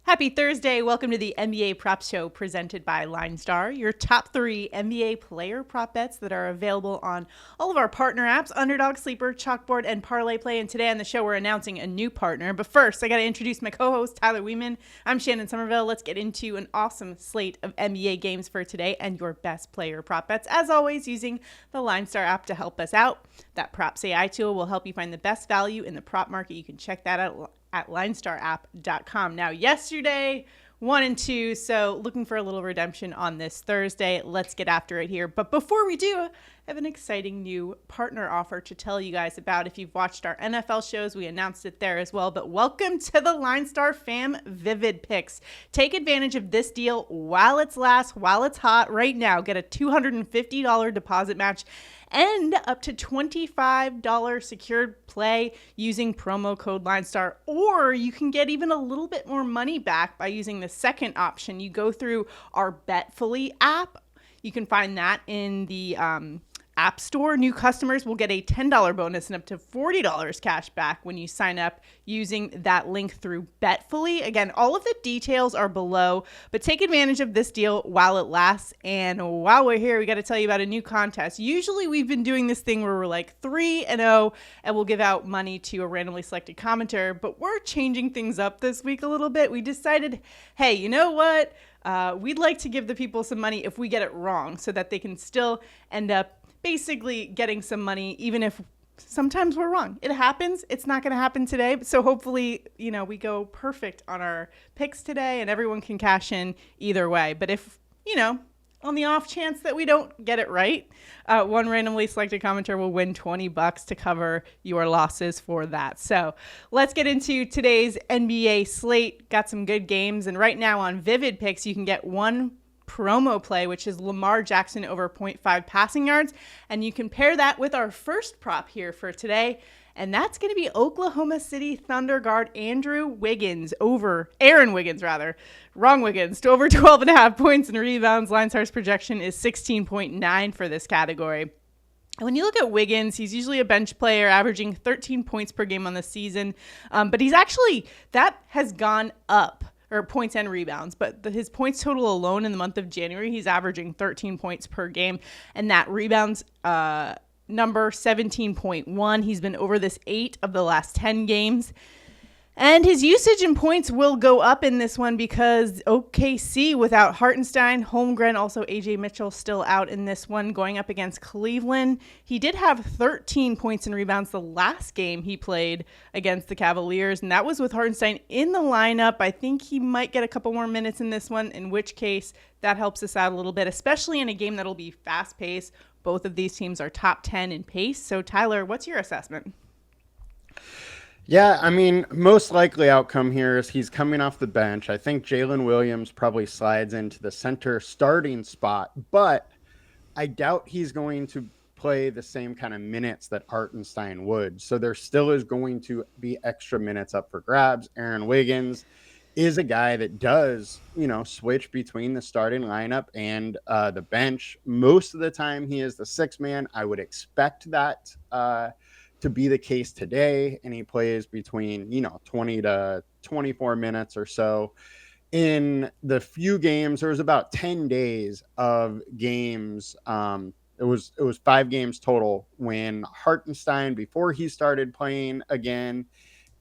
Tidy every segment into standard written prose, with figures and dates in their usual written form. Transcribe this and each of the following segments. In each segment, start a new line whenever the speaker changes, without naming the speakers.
Happy Thursday. Welcome to the NBA Prop Show presented by LineStar, your top 3 NBA player prop bets that are available on all of our partner apps, Underdog, Sleeper, Chalkboard, and Parlay Play. And today on the show, we're announcing a new partner. But first, I got to introduce my co-host, Tyler Wiemann. I'm Shannon Sommerville. Let's get into an awesome slate of NBA games for today and your best player prop bets. As always, using the LineStar app to help us out. That Props AI tool will help you find the best value in the prop market. You can check that out at linestarapp.com. Now, yesterday, 1 and 2, so looking for a little redemption on this Thursday. Let's get after it here. But before we do, I have an exciting new partner offer to tell you guys about. If you've watched our NFL shows, we announced it there as well. But welcome to the LineStar fam, VividPicks. Take advantage of this deal while it's hot right now. Get a $250 deposit match and up to $25 secured play using promo code LineStar. Or you can get even a little bit more money back by using the second option. You go through our BetFully app. You can find that in the App Store. New customers will get a $10 bonus and up to $40 cash back when you sign up using that link through BetFully. Again, all of the details are below, but take advantage of this deal while it lasts. And while we're here, we got to tell you about a new contest. Usually we've been doing this thing where we're like 3-0 and we'll give out money to a randomly selected commenter, but we're changing things up this week a little bit. We decided, hey, you know what? We'd like to give the people some money if we get it wrong so that they can still end up basically getting some money, even if sometimes we're wrong. It happens. It's not going to happen today. So hopefully, we go perfect on our picks today and everyone can cash in either way. But if, on the off chance that we don't get it right, one randomly selected commenter will win $20 to cover your losses for that. So let's get into today's NBA slate. Got some good games. And right now on VividPicks, you can get one promo play, which is Lamar Jackson over 0.5 passing yards. And you can pair that with our first prop here for today. And that's going to be Oklahoma City Thunder guard Aaron Wiggins to over 12.5 points and rebounds. LineStar's projection is 16.9 for this category. And when you look at Wiggins, he's usually a bench player averaging 13 points per game on the season. But that has gone up. Or points and rebounds, but his points total alone in the month of January, he's averaging 13 points per game, and that rebounds number 17.1. He's been over this 8 of the last 10 games. And his usage and points will go up in this one because OKC without Hartenstein, Holmgren, also AJ Mitchell still out in this one going up against Cleveland. He did have 13 points and rebounds the last game he played against the Cavaliers, and that was with Hartenstein in the lineup. I think he might get a couple more minutes in this one, in which case that helps us out a little bit, especially in a game that'll be fast-paced. Both of these teams are top 10 in pace. So, Tyler, what's your assessment?
Yeah, most likely outcome here is he's coming off the bench. I think Jalen Williams probably slides into the center starting spot, but I doubt he's going to play the same kind of minutes that Hartenstein would. So there still is going to be extra minutes up for grabs. Aaron Wiggins is a guy that does, switch between the starting lineup and the bench. Most of the time he is the sixth man. I would expect that to be the case today, and he plays between 20 to 24 minutes or so. In the few games, there was about 10 days of games. It was 5 games total when Hartenstein, before he started playing again,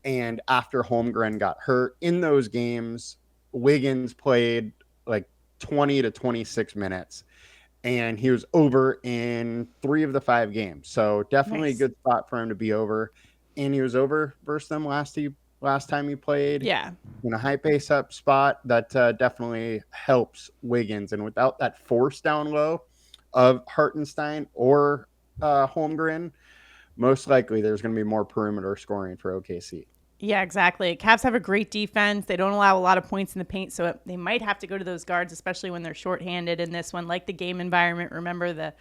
and after Holmgren got hurt. In those games, Wiggins played like 20 to 26 minutes. And he was over in 3 of the 5 games. So definitely nice. A good spot for him to be over. And he was over versus them last time he played.
Yeah.
In a high pace up spot. That definitely helps Wiggins. And without that force down low of Hartenstein or Holmgren, most likely there's going to be more perimeter scoring for OKC.
Yeah, exactly. Cavs have a great defense. They don't allow a lot of points in the paint, so they might have to go to those guards, especially when they're shorthanded in this one. Like the game environment, remember the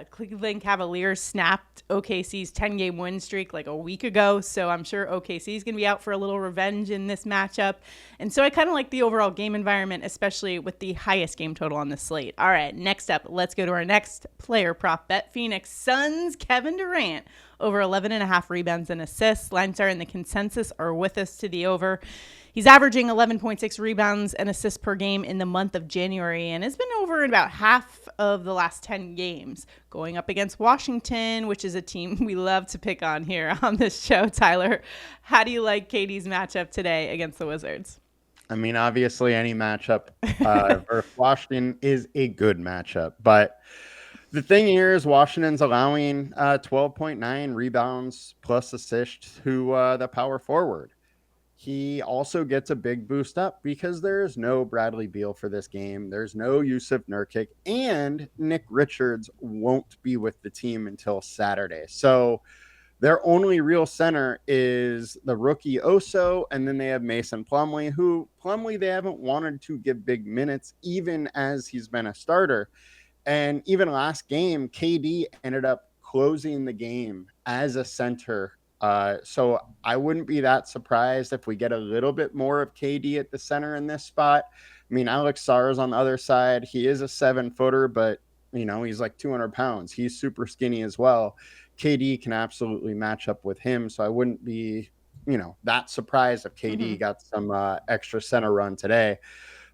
Cleveland Cavaliers snapped OKC's 10-game win streak like a week ago, so I'm sure OKC is going to be out for a little revenge in this matchup. And so I kind of like the overall game environment, especially with the highest game total on the slate. All right, next up, let's go to our next player prop bet. Phoenix Suns, Kevin Durant, over 11.5 rebounds and assists. LineStar and the consensus are with us to the over. He's averaging 11.6 rebounds and assists per game in the month of January and has been over in about half of the last 10 games, going up against Washington, which is a team we love to pick on here on this show. Tyler, how do you like KD's matchup today against the Wizards?
I mean, obviously, any matchup versus Washington is a good matchup. But the thing here is Washington's allowing 12.9 rebounds plus assists to the power forward. He also gets a big boost up because there's no Bradley Beal for this game. There's no Yusuf Nurkic, and Nick Richards won't be with the team until Saturday. So their only real center is the rookie Oso, and then they have Mason Plumlee, who they haven't wanted to give big minutes, even as he's been a starter. And even last game, KD ended up closing the game as a center. So I wouldn't be that surprised if we get a little bit more of KD at the center in this spot. I mean, Alex Sarr is on the other side. He is a 7-footer, but he's like 200 pounds. He's super skinny as well. KD can absolutely match up with him. So I wouldn't be, that surprised if KD got some extra center run today.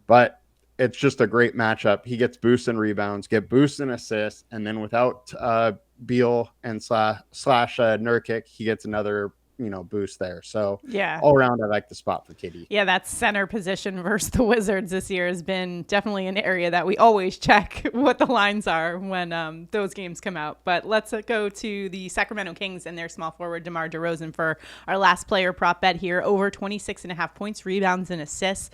But it's just a great matchup. He gets boosts and rebounds, get boosts and assists, and then without Beal and slash Nurkic, he gets another boost there. So
yeah,
all around, I like the spot for KD.
Yeah, that center position versus the Wizards this year has been definitely an area that we always check what the lines are when those games come out. But let's go to the Sacramento Kings and their small forward DeMar DeRozan for our last player prop bet here. Over 26.5 points, rebounds, and assists.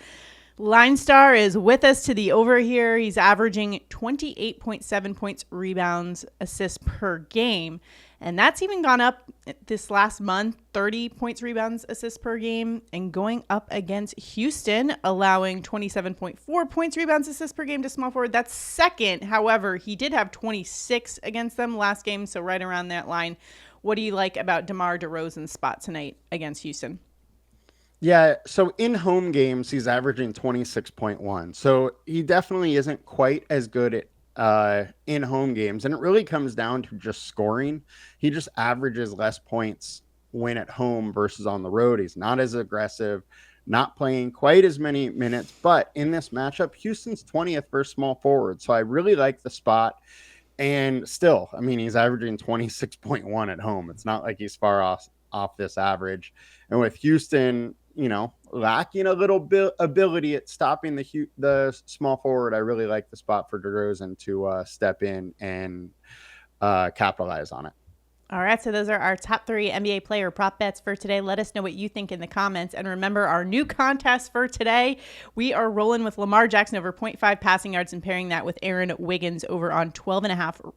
LineStar is with us to the over here. He's averaging 28.7 points, rebounds, assists per game. And that's even gone up this last month, 30 points, rebounds, assists per game, and going up against Houston, allowing 27.4 points, rebounds, assists per game to small forward. That's second. However, he did have 26 against them last game, so right around that line. What do you like about DeMar DeRozan's spot tonight against Houston?
Yeah, so in home games, he's averaging 26.1. So he definitely isn't quite as good at in home games. And it really comes down to just scoring. He just averages less points when at home versus on the road. He's not as aggressive, not playing quite as many minutes. But in this matchup, Houston's 20th versus small forward. So I really like the spot. And still, I mean, he's averaging 26.1 at home. It's not like he's far off this average. And with Houston, lacking a little bit ability at stopping the small forward, I really like the spot for DeRozan to step in and capitalize on it.
All right, so those are our top 3 NBA player prop bets for today. Let us know what you think in the comments. And remember, our new contest for today, we are rolling with Lamar Jackson over 0.5 passing yards and pairing that with Aaron Wiggins over on 12.5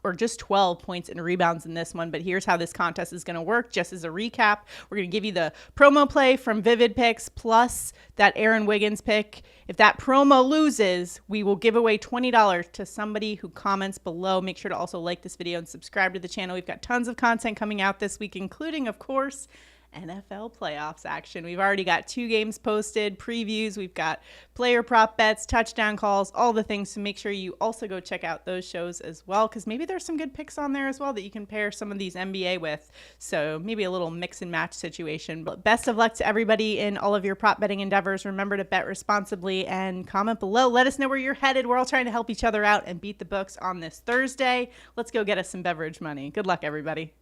or just 12 points and rebounds in this one. But here's how this contest is going to work. Just as a recap, we're going to give you the promo play from VIVIDPICKS plus that Aaron Wiggins pick. If that promo loses, we will give away $20 to somebody who comments below. Make sure to also like this video and subscribe to the channel. We've got tons of content coming out this week, including, of course, NFL playoffs action. We've already got 2 games posted, previews. We've got player prop bets, touchdown calls, all the things. So make sure you also go check out those shows as well, because maybe there's some good picks on there as well that you can pair some of these NBA with. So maybe a little mix and match situation. But best of luck to everybody in all of your prop betting endeavors. Remember to bet responsibly and comment below. Let us know where you're headed. We're all trying to help each other out and beat the books on this Thursday. Let's go get us some beverage money. Good luck, everybody.